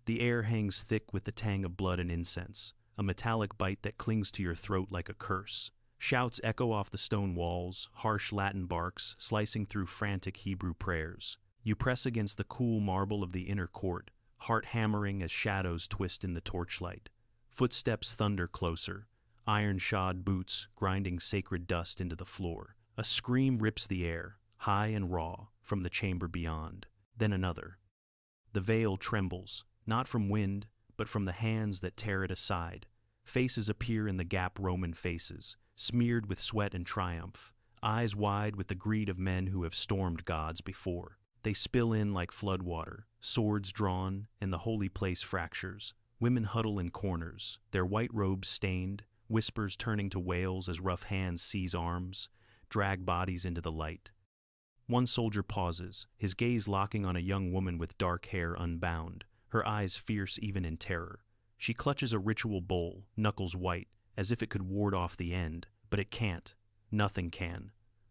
The air hangs thick with the tang of blood and incense, a metallic bite that clings to your throat like a curse. Shouts echo off the stone walls, harsh Latin barks slicing through frantic Hebrew prayers. You press against the cool marble of the inner court, heart hammering as shadows twist in the torchlight. Footsteps thunder closer, iron-shod boots grinding sacred dust into the floor. A scream rips the air, high and raw, from the chamber beyond. Then another. The veil trembles, not from wind, but from the hands that tear it aside. Faces appear in the gap, Roman faces, smeared with sweat and triumph, eyes wide with the greed of men who have stormed gods before. They spill in like floodwater, swords drawn, and the holy place fractures. Women huddle in corners, their white robes stained, whispers turning to wails as rough hands seize arms, drag bodies into the light. One soldier pauses, his gaze locking on a young woman with dark hair unbound, her eyes fierce even in terror. She clutches a ritual bowl, knuckles white, as if it could ward off the end, but it can't. Nothing can.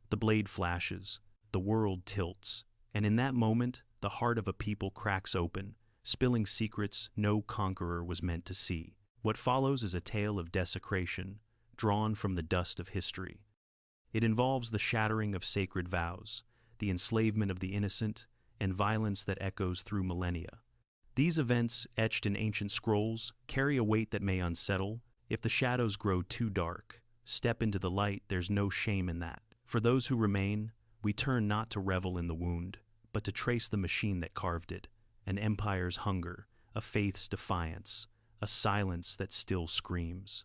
The blade flashes, the world tilts, and in that moment, the heart of a people cracks open, spilling secrets no conqueror was meant to see. What follows is a tale of desecration, drawn from the dust of history. It involves the shattering of sacred vows, the enslavement of the innocent, and violence that echoes through millennia. These events, etched in ancient scrolls, carry a weight that may unsettle. If the shadows grow too dark, step into the light, there's no shame in that. For those who remain, we turn not to revel in the wound, but to trace the machine that carved it, an empire's hunger, a faith's defiance, a silence that still screams.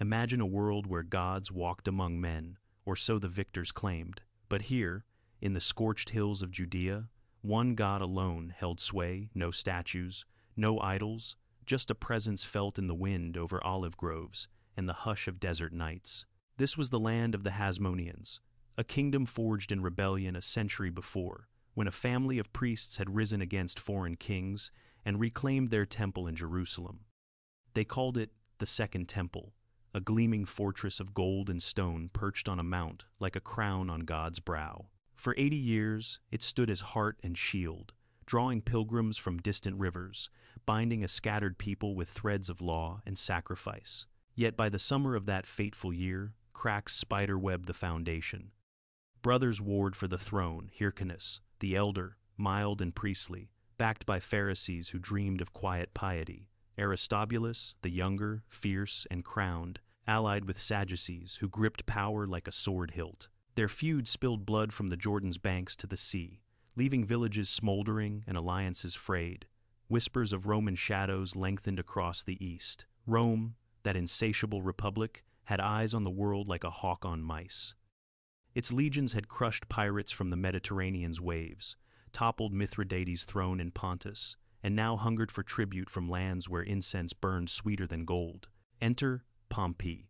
Imagine a world where gods walked among men, or so the victors claimed. But here, in the scorched hills of Judea, one god alone held sway, no statues, no idols, just a presence felt in the wind over olive groves and the hush of desert nights. This was the land of the Hasmoneans, a kingdom forged in rebellion a century before, when a family of priests had risen against foreign kings and reclaimed their temple in Jerusalem. They called it the Second Temple, a gleaming fortress of gold and stone perched on a mount like a crown on God's brow. For 80 years, it stood as heart and shield, drawing pilgrims from distant rivers, binding a scattered people with threads of law and sacrifice. Yet by the summer of that fateful year, cracks spiderwebbed the foundation. Brothers warred for the throne, Hyrcanus, the elder, mild and priestly, backed by Pharisees who dreamed of quiet piety. Aristobulus, the younger, fierce and crowned, allied with Sadducees who gripped power like a sword hilt. Their feud spilled blood from the Jordan's banks to the sea, leaving villages smoldering and alliances frayed. Whispers of Roman shadows lengthened across the east. Rome, that insatiable republic, had eyes on the world like a hawk on mice. Its legions had crushed pirates from the Mediterranean's waves, toppled Mithridates' throne in Pontus, and now hungered for tribute from lands where incense burned sweeter than gold. Enter Pompey,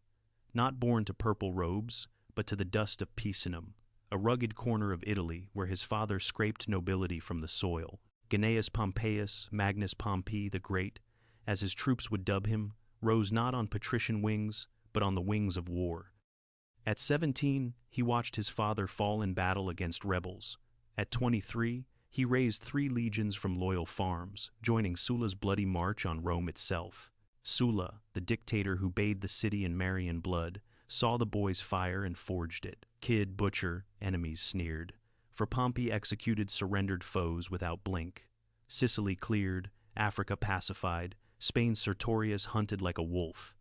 not born to purple robes, but to the dust of Picenum, a rugged corner of Italy where his father scraped nobility from the soil. Gnaeus Pompeius Magnus, Pompey the Great, as his troops would dub him, rose not on patrician wings, but on the wings of war. At 17, he watched his father fall in battle against rebels. At 23, he raised 3 legions from loyal farms, joining Sulla's bloody march on Rome itself. Sulla, the dictator who bathed the city in Marian blood, saw the boy's fire and forged it. Kid, butcher, enemies sneered. For Pompey executed surrendered foes without blink. Sicily cleared, Africa pacified, Spain's Sertorius hunted like a wolf.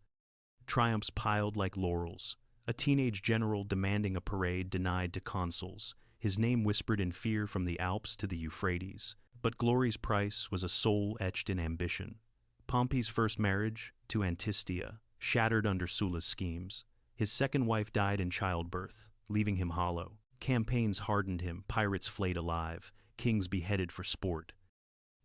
Triumphs piled like laurels. A teenage general demanding a parade denied to consuls, his name whispered in fear from the Alps to the Euphrates. But glory's price was a soul etched in ambition. Pompey's first marriage, to Antistia, shattered under Sulla's schemes. His second wife died in childbirth, leaving him hollow. Campaigns hardened him, pirates flayed alive, kings beheaded for sport.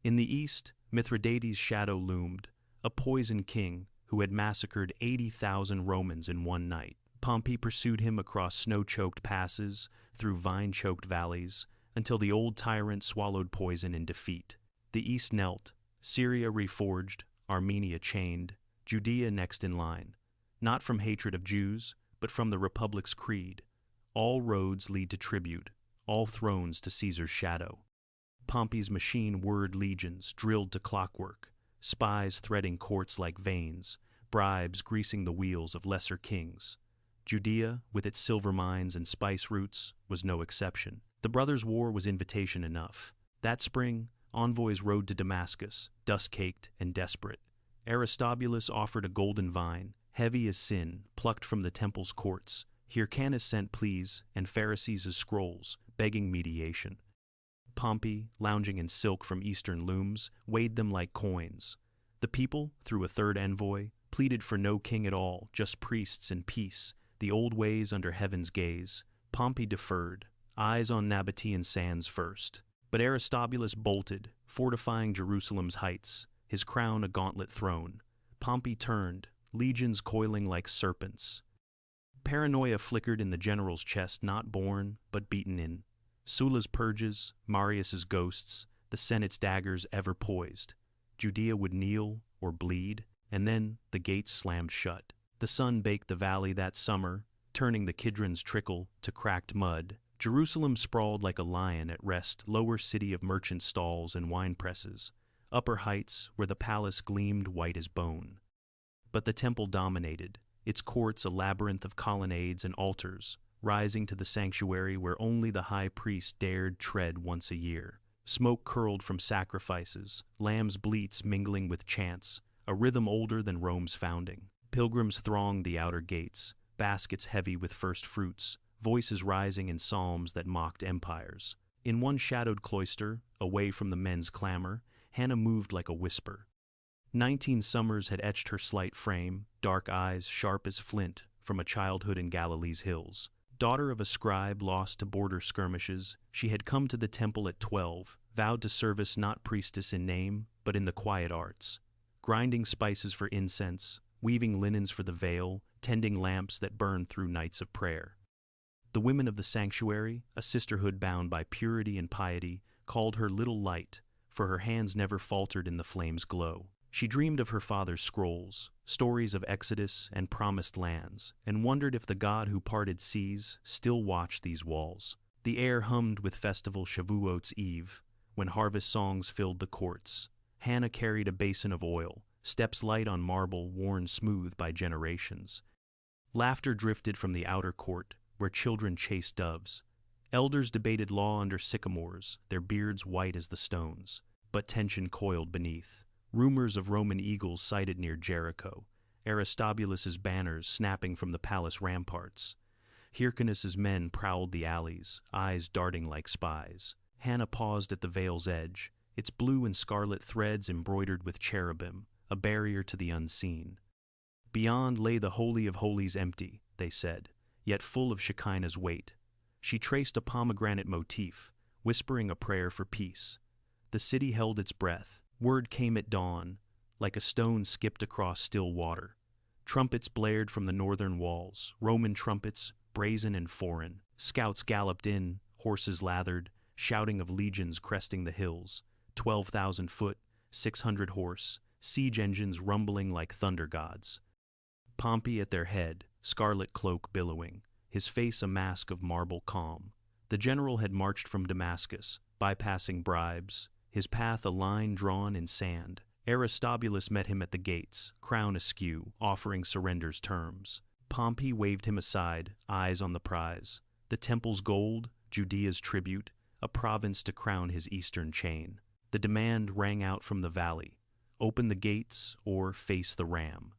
In the east, Mithridates' shadow loomed, a poison king who had massacred 80,000 Romans in one night. Pompey pursued him across snow-choked passes, through vine-choked valleys, until the old tyrant swallowed poison in defeat. The east knelt, Syria reforged, Armenia chained, Judea next in line, not from hatred of Jews, but from the Republic's creed. All roads lead to tribute, all thrones to Caesar's shadow. Pompey's machine whirred legions, drilled to clockwork, spies threading courts like veins, bribes greasing the wheels of lesser kings. Judea, with its silver mines and spice routes, was no exception. The brothers' war was invitation enough. That spring, envoys rode to Damascus, dust-caked and desperate. Aristobulus offered a golden vine, heavy as sin, plucked from the temple's courts. Hyrcanus sent pleas, and Pharisees' scrolls, begging mediation. Pompey, lounging in silk from eastern looms, weighed them like coins. The people, through a third envoy, pleaded for no king at all, just priests and peace, the old ways under heaven's gaze. Pompey deferred, eyes on Nabatean sands first. But Aristobulus bolted, fortifying Jerusalem's heights, his crown a gauntlet throne. Pompey turned, legions coiling like serpents. Paranoia flickered in the general's chest, not born, but beaten in. Sulla's purges, Marius's ghosts, the Senate's daggers ever poised. Judea would kneel or bleed, and then the gates slammed shut. The sun baked the valley that summer, turning the Kidron's trickle to cracked mud. Jerusalem sprawled like a lion at rest, lower city of merchant stalls and wine presses, upper heights where the palace gleamed white as bone. But the temple dominated, its courts a labyrinth of colonnades and altars, rising to the sanctuary where only the high priest dared tread once a year. Smoke curled from sacrifices, lambs' bleats mingling with chants, a rhythm older than Rome's founding. Pilgrims thronged the outer gates, baskets heavy with first fruits, voices rising in psalms that mocked empires. In one shadowed cloister, away from the men's clamor, Hannah moved like a whisper. 19 summers had etched her slight frame, dark eyes sharp as flint from a childhood in Galilee's hills. Daughter of a scribe lost to border skirmishes, she had come to the temple at 12, vowed to service not priestess in name, but in the quiet arts. Grinding spices for incense, weaving linens for the veil, tending lamps that burned through nights of prayer. The women of the sanctuary, a sisterhood bound by purity and piety, called her Little Light, for her hands never faltered in the flame's glow. She dreamed of her father's scrolls, stories of Exodus and promised lands, and wondered if the God who parted seas still watched these walls. The air hummed with festival Shavuot's Eve, when harvest songs filled the courts. Hannah carried a basin of oil, steps light on marble worn smooth by generations. Laughter drifted from the outer court, where children chased doves. Elders debated law under sycamores, their beards white as the stones. But tension coiled beneath. Rumors of Roman eagles sighted near Jericho, Aristobulus's banners snapping from the palace ramparts. Hyrcanus's men prowled the alleys, eyes darting like spies. Hannah paused at the veil's edge, its blue and scarlet threads embroidered with cherubim, a barrier to the unseen. Beyond lay the Holy of Holies empty, they said, yet full of Shekinah's weight. She traced a pomegranate motif, whispering a prayer for peace. The city held its breath. Word came at dawn, like a stone skipped across still water. Trumpets blared from the northern walls, Roman trumpets, brazen and foreign. Scouts galloped in, horses lathered, shouting of legions cresting the hills. 12,000 foot, 600 horse, siege engines rumbling like thunder gods. Pompey at their head, scarlet cloak billowing, his face a mask of marble calm. The general had marched from Damascus, bypassing bribes, his path a line drawn in sand. Aristobulus met him at the gates, crown askew, offering surrender's terms. Pompey waved him aside, eyes on the prize. The temple's gold, Judea's tribute, a province to crown his eastern chain. The demand rang out from the valley. Open the gates or face the ram.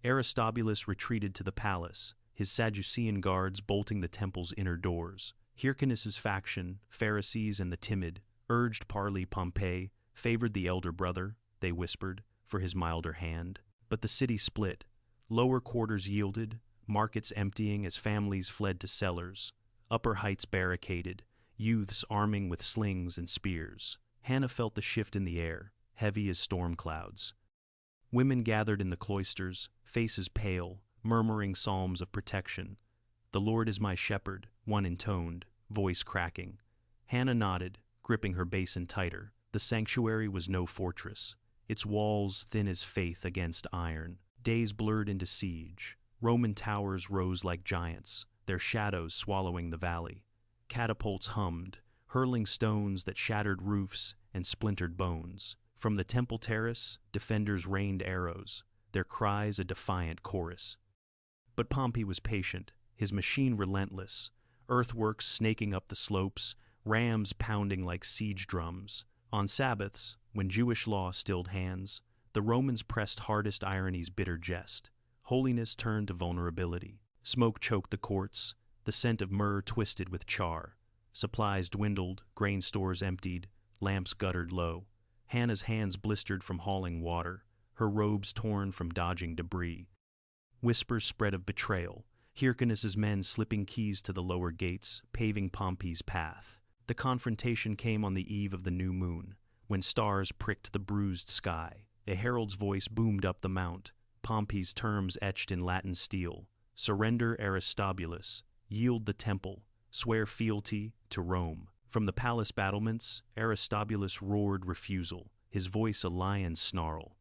Aristobulus retreated to the palace, his Sadducean guards bolting the temple's inner doors. Hyrcanus's faction, Pharisees and the timid, urged parley. Pompey favored the elder brother, they whispered, for his milder hand. But the city split. Lower quarters yielded, markets emptying as families fled to cellars. Upper heights barricaded, youths arming with slings and spears. Hannah felt the shift in the air, heavy as storm clouds. Women gathered in the cloisters, faces pale, murmuring psalms of protection. "The Lord is my shepherd," one intoned, voice cracking. Hannah nodded, gripping her basin tighter. The sanctuary was no fortress, its walls thin as faith against iron. Days blurred into siege. Roman towers rose like giants, their shadows swallowing the valley. Catapults hummed, hurling stones that shattered roofs and splintered bones. From the temple terrace, defenders rained arrows, their cries a defiant chorus. But Pompey was patient, his machine relentless, earthworks snaking up the slopes, rams pounding like siege drums. On Sabbaths, when Jewish law stilled hands, the Romans pressed hardest irony's bitter jest. Holiness turned to vulnerability. Smoke choked the courts, the scent of myrrh twisted with char. Supplies dwindled, grain stores emptied, lamps guttered low. Hannah's hands blistered from hauling water, her robes torn from dodging debris. Whispers spread of betrayal, Hyrcanus's men slipping keys to the lower gates, paving Pompey's path. The confrontation came on the eve of the new moon, when stars pricked the bruised sky. A herald's voice boomed up the mount, Pompey's terms etched in Latin steel. Surrender Aristobulus, yield the temple, swear fealty to Rome. From the palace battlements, Aristobulus roared refusal, his voice a lion's snarl.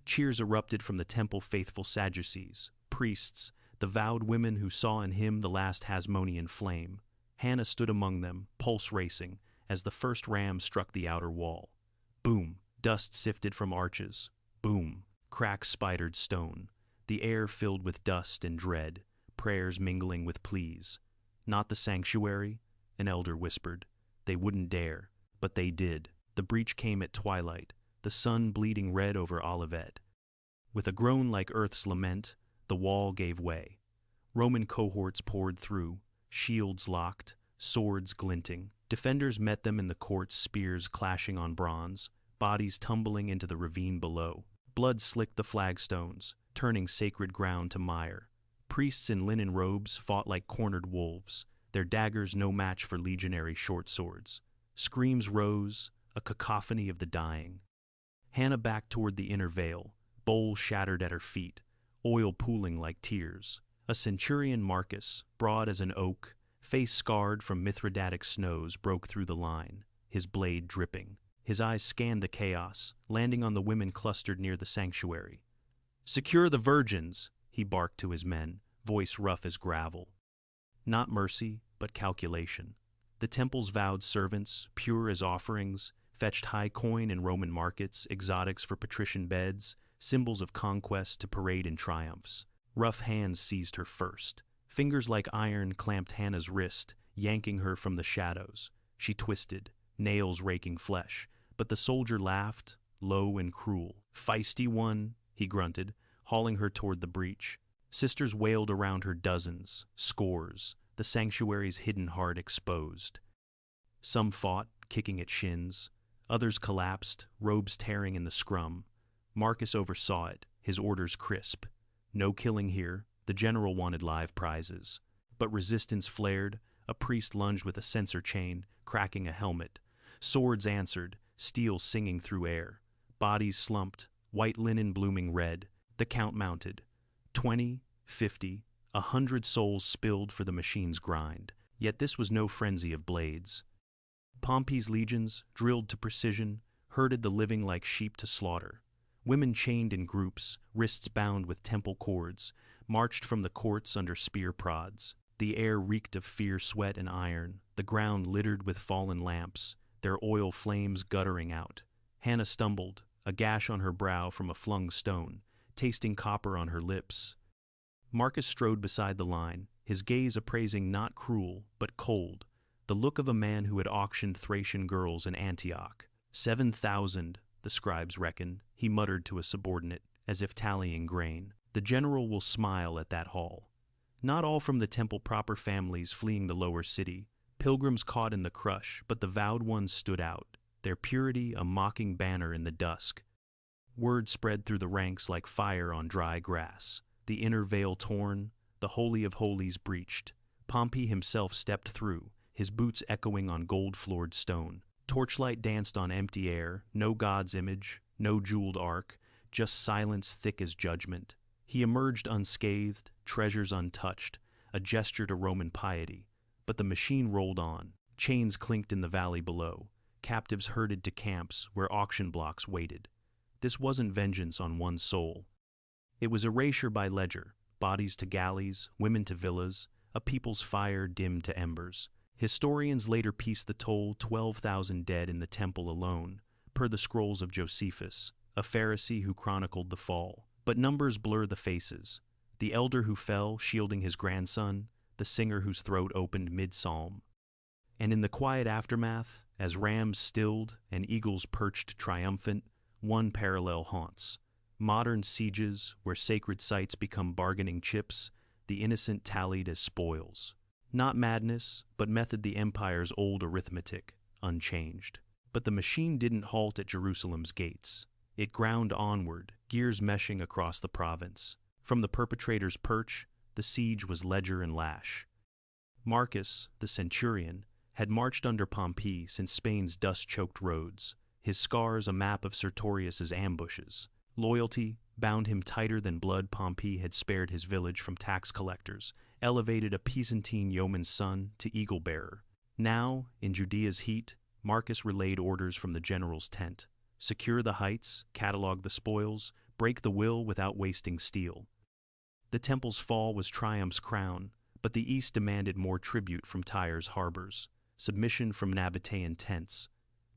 Cheers erupted from the temple faithful Sadducees, priests, the vowed women who saw in him the last Hasmonean flame. Hannah stood among them, pulse racing, as the first ram struck the outer wall. Boom, dust sifted from arches. Boom, cracks spidered stone. The air filled with dust and dread, prayers mingling with pleas. Not the sanctuary, an elder whispered. They wouldn't dare, but they did. The breach came at twilight, the sun bleeding red over Olivet. With a groan like earth's lament, the wall gave way. Roman cohorts poured through, shields locked, swords glinting. Defenders met them in the courts, spears clashing on bronze, bodies tumbling into the ravine below. Blood slicked the flagstones, turning sacred ground to mire. Priests in linen robes fought like cornered wolves, their daggers no match for legionary short swords. Screams rose, a cacophony of the dying. Hannah backed toward the inner veil, bowl shattered at her feet, oil pooling like tears. A centurion Marcus, broad as an oak, face scarred from Mithridatic snows, broke through the line, his blade dripping. His eyes scanned the chaos, landing on the women clustered near the sanctuary. "Secure the virgins," he barked to his men, voice rough as gravel. Not mercy, but calculation. The temple's vowed servants, pure as offerings, fetched high coin in Roman markets, exotics for patrician beds, symbols of conquest to parade in triumphs. Rough hands seized her first. Fingers like iron clamped Hannah's wrist, yanking her from the shadows. She twisted, nails raking flesh, but the soldier laughed, low and cruel. "Feisty one," he grunted, hauling her toward the breach. Sisters wailed around her, dozens, scores, the sanctuary's hidden heart exposed. Some fought, kicking at shins. Others collapsed, robes tearing in the scrum. Marcus oversaw it, his orders crisp. No killing here, the general wanted live prizes. But resistance flared, a priest lunged with a censer chain, cracking a helmet. Swords answered, steel singing through air. Bodies slumped, white linen blooming red. The count mounted. 20, 50, 100 souls spilled for the machine's grind. Yet this was no frenzy of blades. Pompey's legions, drilled to precision, herded the living like sheep to slaughter. Women chained in groups, wrists bound with temple cords, marched from the courts under spear prods. The air reeked of fear, sweat, and iron, the ground littered with fallen lamps, their oil flames guttering out. Hannah stumbled, a gash on her brow from a flung stone, tasting copper on her lips. Marcus strode beside the line, his gaze appraising not cruel, but cold, the look of a man who had auctioned Thracian girls in Antioch. 7,000, the scribes reckoned, he muttered to a subordinate, as if tallying grain. The general will smile at that haul. Not all from the temple proper, families fleeing the lower city, pilgrims caught in the crush, but the vowed ones stood out, their purity a mocking banner in the dusk. Word spread through the ranks like fire on dry grass. The inner veil torn, the holy of holies breached. Pompey himself stepped through, his boots echoing on gold-floored stone. Torchlight danced on empty air, no god's image, no jeweled ark, just silence thick as judgment. He emerged unscathed, treasures untouched, a gesture to Roman piety. But the machine rolled on. Chains clinked in the valley below. Captives herded to camps where auction blocks waited. This wasn't vengeance on one soul. It was erasure by ledger, bodies to galleys, women to villas, a people's fire dimmed to embers. Historians later pieced the toll, 12,000 dead in the temple alone, per the scrolls of Josephus, a Pharisee who chronicled the fall. But numbers blur the faces. The elder who fell, shielding his grandson, the singer whose throat opened mid-psalm. And in the quiet aftermath, as rams stilled and eagles perched triumphant, one parallel haunts. Modern sieges, where sacred sites become bargaining chips, the innocent tallied as spoils. Not madness, but method the empire's old arithmetic, unchanged. But the machine didn't halt at Jerusalem's gates. It ground onward, gears meshing across the province. From the perpetrator's perch, the siege was ledger and lash. Marcus, the centurion, had marched under Pompey since Spain's dust-choked roads, his scars a map of Sertorius's ambushes. Loyalty bound him tighter than blood. Pompey had spared his village from tax collectors, elevated a Pisantine yeoman's son to eagle-bearer. Now, in Judea's heat, Marcus relayed orders from the general's tent. Secure the heights, catalog the spoils, break the will without wasting steel. The temple's fall was triumph's crown, but the east demanded more tribute from Tyre's harbors, submission from Nabatean tents.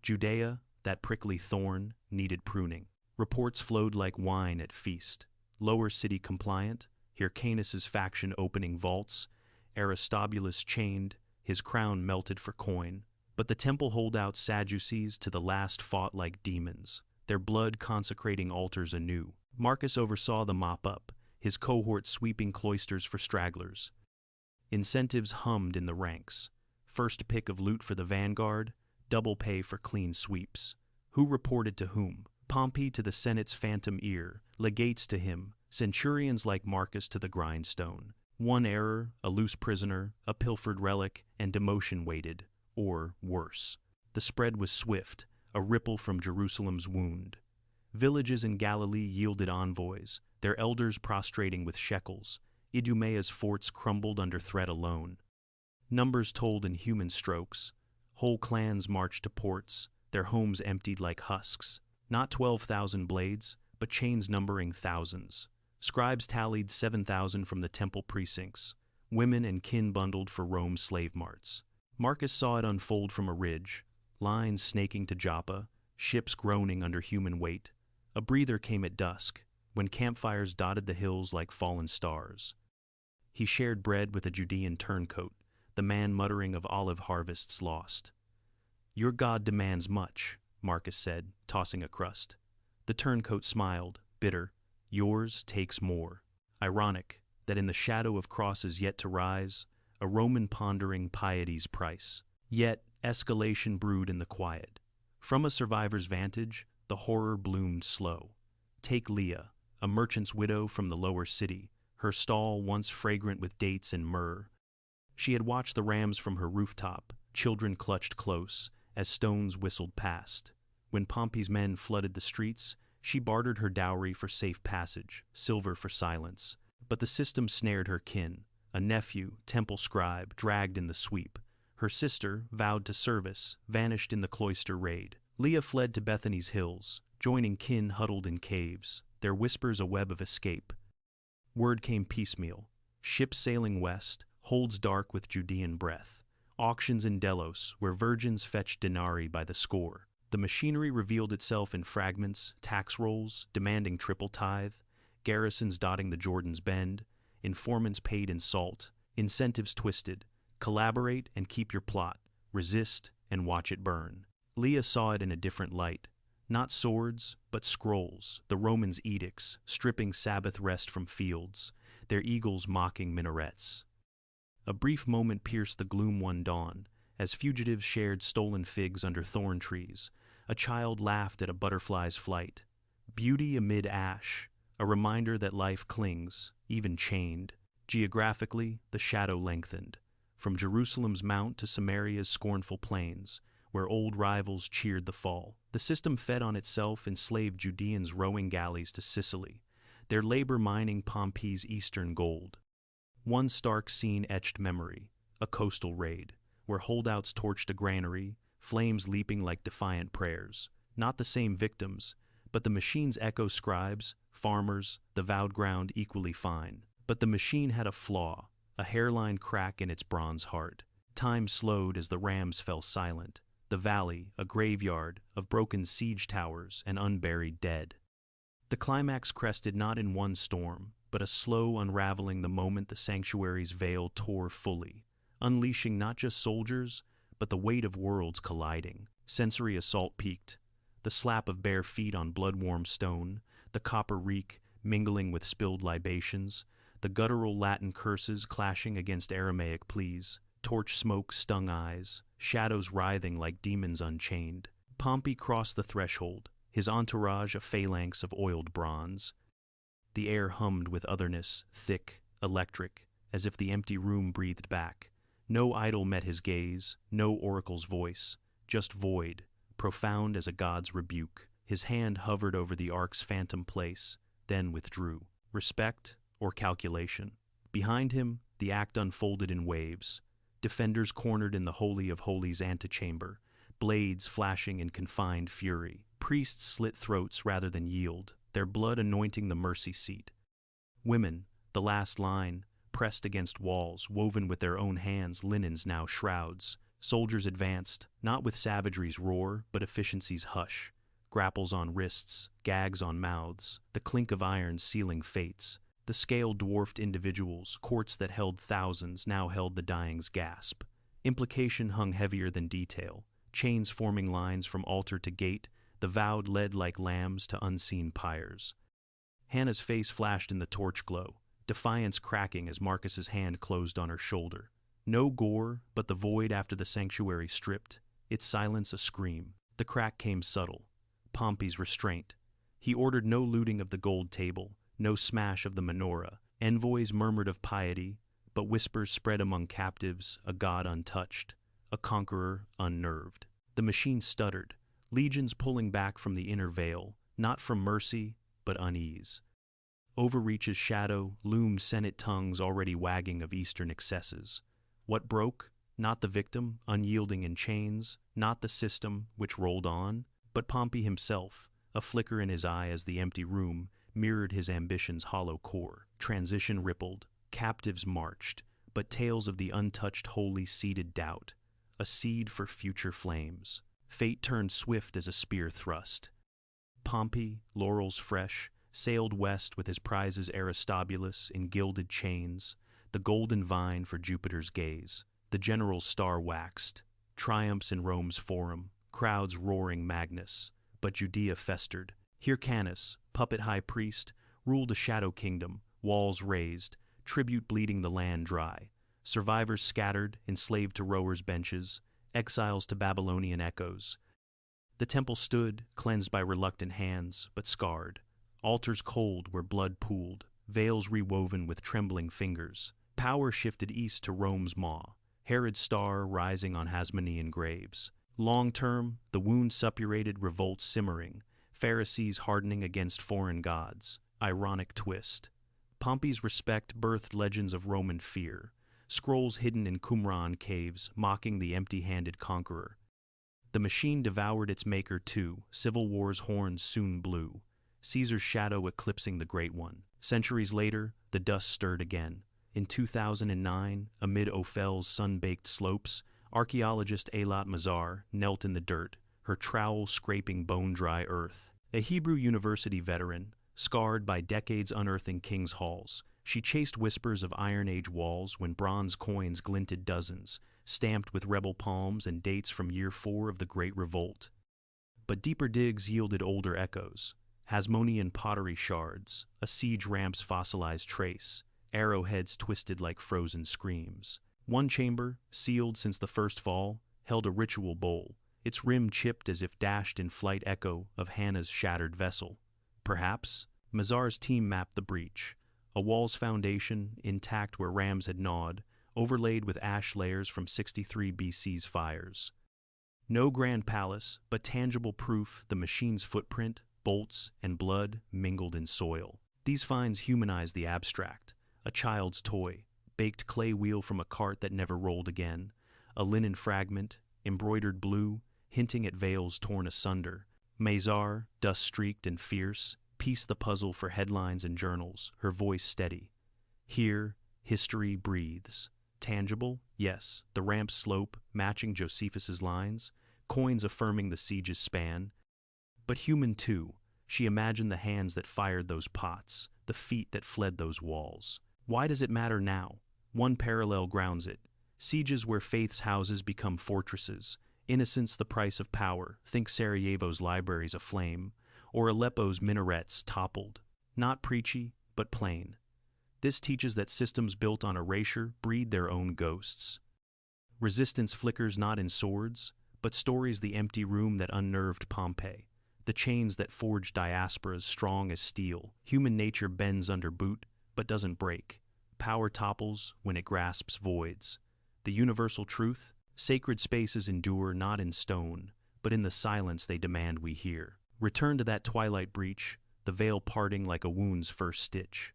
Judea, that prickly thorn, needed pruning. Reports flowed like wine at feast. Lower city compliant, Hyrcanus's faction opening vaults, Aristobulus chained, his crown melted for coin. But the temple holdouts Sadducees to the last fought like demons, their blood consecrating altars anew. Marcus oversaw the mop-up, his cohort sweeping cloisters for stragglers. Incentives hummed in the ranks. First pick of loot for the vanguard, double pay for clean sweeps. Who reported to whom? Pompey to the Senate's phantom ear, legates to him, centurions like Marcus to the grindstone. One error, a loose prisoner, a pilfered relic, and demotion waited, or worse. The spread was swift, a ripple from Jerusalem's wound. Villages in Galilee yielded envoys, their elders prostrating with shekels. Idumea's forts crumbled under threat alone. Numbers told in human strokes. Whole clans marched to ports, their homes emptied like husks. Not 12,000 blades, but chains numbering thousands. Scribes tallied 7,000 from the temple precincts, women and kin bundled for Rome's slave marts. Marcus saw it unfold from a ridge, lines snaking to Joppa, ships groaning under human weight. A breather came at dusk, when campfires dotted the hills like fallen stars. He shared bread with a Judean turncoat, the man muttering of olive harvests lost. "Your God demands much," Marcus said, tossing a crust. The turncoat smiled, bitter. "Yours takes more." Ironic that in the shadow of crosses yet to rise, a Roman pondering piety's price. Yet escalation brewed in the quiet. From a survivor's vantage, the horror bloomed slow. Take Leah, a merchant's widow from the lower city, her stall once fragrant with dates and myrrh. She had watched the rams from her rooftop, children clutched close, as stones whistled past. When Pompey's men flooded the streets, she bartered her dowry for safe passage, silver for silence. But the system snared her kin, a nephew, temple scribe, dragged in the sweep. Her sister, vowed to service, vanished in the cloister raid. Leah fled to Bethany's hills, joining kin huddled in caves, their whispers a web of escape. Word came piecemeal. Ships sailing west, holds dark with Judean breath. Auctions in Delos, where virgins fetched denarii by the score. The machinery revealed itself in fragments, tax rolls, demanding triple tithe, garrisons dotting the Jordan's bend, informants paid in salt, incentives twisted. Collaborate and keep your plot, resist and watch it burn. Leah saw it in a different light. Not swords, but scrolls, the Romans' edicts, stripping Sabbath rest from fields, their eagles mocking minarets. A brief moment pierced the gloom one dawn, as fugitives shared stolen figs under thorn trees. A child laughed at a butterfly's flight. Beauty amid ash, a reminder that life clings, even chained. Geographically, the shadow lengthened. From Jerusalem's mount to Samaria's scornful plains, where old rivals cheered the fall. The system fed on itself, enslaved Judeans rowing galleys to Sicily, their labor mining Pompey's eastern gold. One stark scene etched memory, a coastal raid, where holdouts torched a granary, flames leaping like defiant prayers. Not the same victims, but the machine's echo scribes, farmers, the vowed ground equally fine. But the machine had a flaw, a hairline crack in its bronze heart. Time slowed as the rams fell silent. the valley, a graveyard of broken siege towers and unburied dead. The climax crested not in one storm, but a slow unraveling the moment the sanctuary's veil tore fully, unleashing not just soldiers, but the weight of worlds colliding. Sensory assault peaked, the slap of bare feet on blood-warm stone, the copper reek mingling with spilled libations, the guttural Latin curses clashing against Aramaic pleas, torch smoke stung eyes, shadows writhing like demons unchained. Pompey crossed the threshold, his entourage a phalanx of oiled bronze. The air hummed with otherness, thick, electric, as if the empty room breathed back. No idol met his gaze, no oracle's voice, just void, profound as a god's rebuke. His hand hovered over the ark's phantom place, then withdrew. Respect or calculation? Behind him, the act unfolded in waves. Defenders cornered in the Holy of Holies antechamber, blades flashing in confined fury. Priests slit throats rather than yield, their blood anointing the mercy seat. Women, the last line, pressed against walls, woven with their own hands, linens now shrouds. Soldiers advanced, not with savagery's roar, but efficiency's hush. Grapples on wrists, gags on mouths, the clink of iron sealing fates. The scale dwarfed individuals, courts that held thousands now held the dying's gasp. Implication hung heavier than detail, chains forming lines from altar to gate, the vowed led like lambs to unseen pyres. Hannah's face flashed in the torch glow, defiance cracking as Marcus's hand closed on her shoulder. No gore, but the void after the sanctuary stripped, its silence a scream. The crack came subtle. Pompey's restraint. He ordered no looting of the gold table, no smash of the menorah. Envoys murmured of piety, but whispers spread among captives, a god untouched, a conqueror unnerved. The machine stuttered, legions pulling back from the inner veil, not from mercy, but unease. Overreach's shadow loomed Senate tongues already wagging of eastern excesses. What broke? Not the victim, unyielding in chains, not the system, which rolled on, but Pompey himself, a flicker in his eye as the empty room mirrored his ambition's hollow core. Transition rippled, captives marched, but tales of the untouched holy seeded doubt, a seed for future flames. Fate turned swift as a spear thrust. Pompey, laurels fresh, sailed west with his prizes Aristobulus in gilded chains, the golden vine for Jupiter's gaze. The general's star waxed, triumphs in Rome's forum, crowds roaring Magnus, but Judea festered. Hyrcanus, puppet high priest, ruled a shadow kingdom, walls raised, tribute bleeding the land dry. Survivors scattered, enslaved to rowers' benches, exiles to Babylonian echoes. The temple stood, cleansed by reluctant hands, but scarred. Altars cold where blood pooled, veils rewoven with trembling fingers. Power shifted east to Rome's maw, Herod's star rising on Hasmonean graves. Long-term, the wound suppurated, revolt simmering, Pharisees hardening against foreign gods. Ironic twist. Pompey's respect birthed legends of Roman fear, scrolls hidden in Qumran caves mocking the empty-handed conqueror. The machine devoured its maker too, civil war's horns soon blew, Caesar's shadow eclipsing the Great One. Centuries later, the dust stirred again. In 2009, amid Ophel's sun-baked slopes, archaeologist Eilat Mazar knelt in the dirt, her trowel scraping bone-dry earth. A Hebrew University veteran, scarred by decades unearthing king's halls, she chased whispers of Iron Age walls when bronze coins glinted dozens, stamped with rebel palms and dates from year 4 of the Great Revolt. But deeper digs yielded older echoes. Hasmonean pottery shards, a siege ramp's fossilized trace, arrowheads twisted like frozen screams. One chamber, sealed since the first fall, held a ritual bowl, its rim chipped as if dashed in flight echo of Hannah's shattered vessel. Perhaps, Mazar's team mapped the breach, a wall's foundation, intact where rams had gnawed, overlaid with ash layers from 63 BC's fires. No grand palace, but tangible proof the machine's footprint, bolts, and blood mingled in soil. These finds humanize the abstract, a child's toy, baked clay wheel from a cart that never rolled again, a linen fragment, embroidered blue, hinting at veils torn asunder. Mazar, dust-streaked and fierce, pieced the puzzle for headlines and journals, her voice steady. Here, history breathes. Tangible? Yes, the ramp's slope, matching Josephus's lines, coins affirming the siege's span. But human too, she imagined the hands that fired those pots, the feet that fled those walls. Why does it matter now? One parallel grounds it. Sieges where faith's houses become fortresses, innocence the price of power, think Sarajevo's libraries aflame, or Aleppo's minarets toppled. Not preachy, but plain. This teaches that systems built on erasure breed their own ghosts. Resistance flickers not in swords, but stories the empty room that unnerved Pompeii, the chains that forged diasporas strong as steel. Human nature bends under boot, but doesn't break. Power topples when it grasps voids. The universal truth? Sacred spaces endure not in stone, but in the silence they demand we hear. Return to that twilight breach, the veil parting like a wound's first stitch.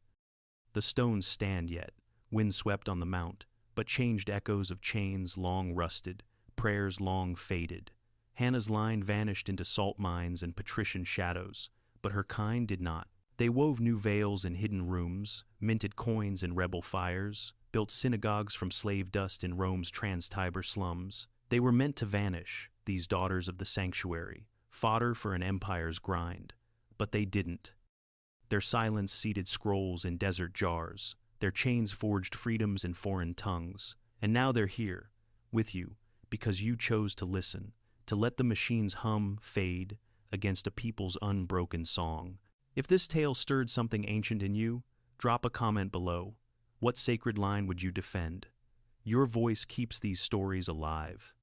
The stones stand yet, wind-swept on the mount, but changed echoes of chains long rusted, prayers long faded. Hannah's line vanished into salt mines and patrician shadows, but her kind did not. They wove new veils in hidden rooms, minted coins in rebel fires, built synagogues from slave dust in Rome's trans-Tiber slums. They were meant to vanish, these daughters of the sanctuary, fodder for an empire's grind. But they didn't. Their silence seeded scrolls in desert jars, their chains forged freedoms in foreign tongues, and now they're here, with you, because you chose to listen, to let the machines hum, fade, against a people's unbroken song. If this tale stirred something ancient in you, drop a comment below. What sacred line would you defend? Your voice keeps these stories alive.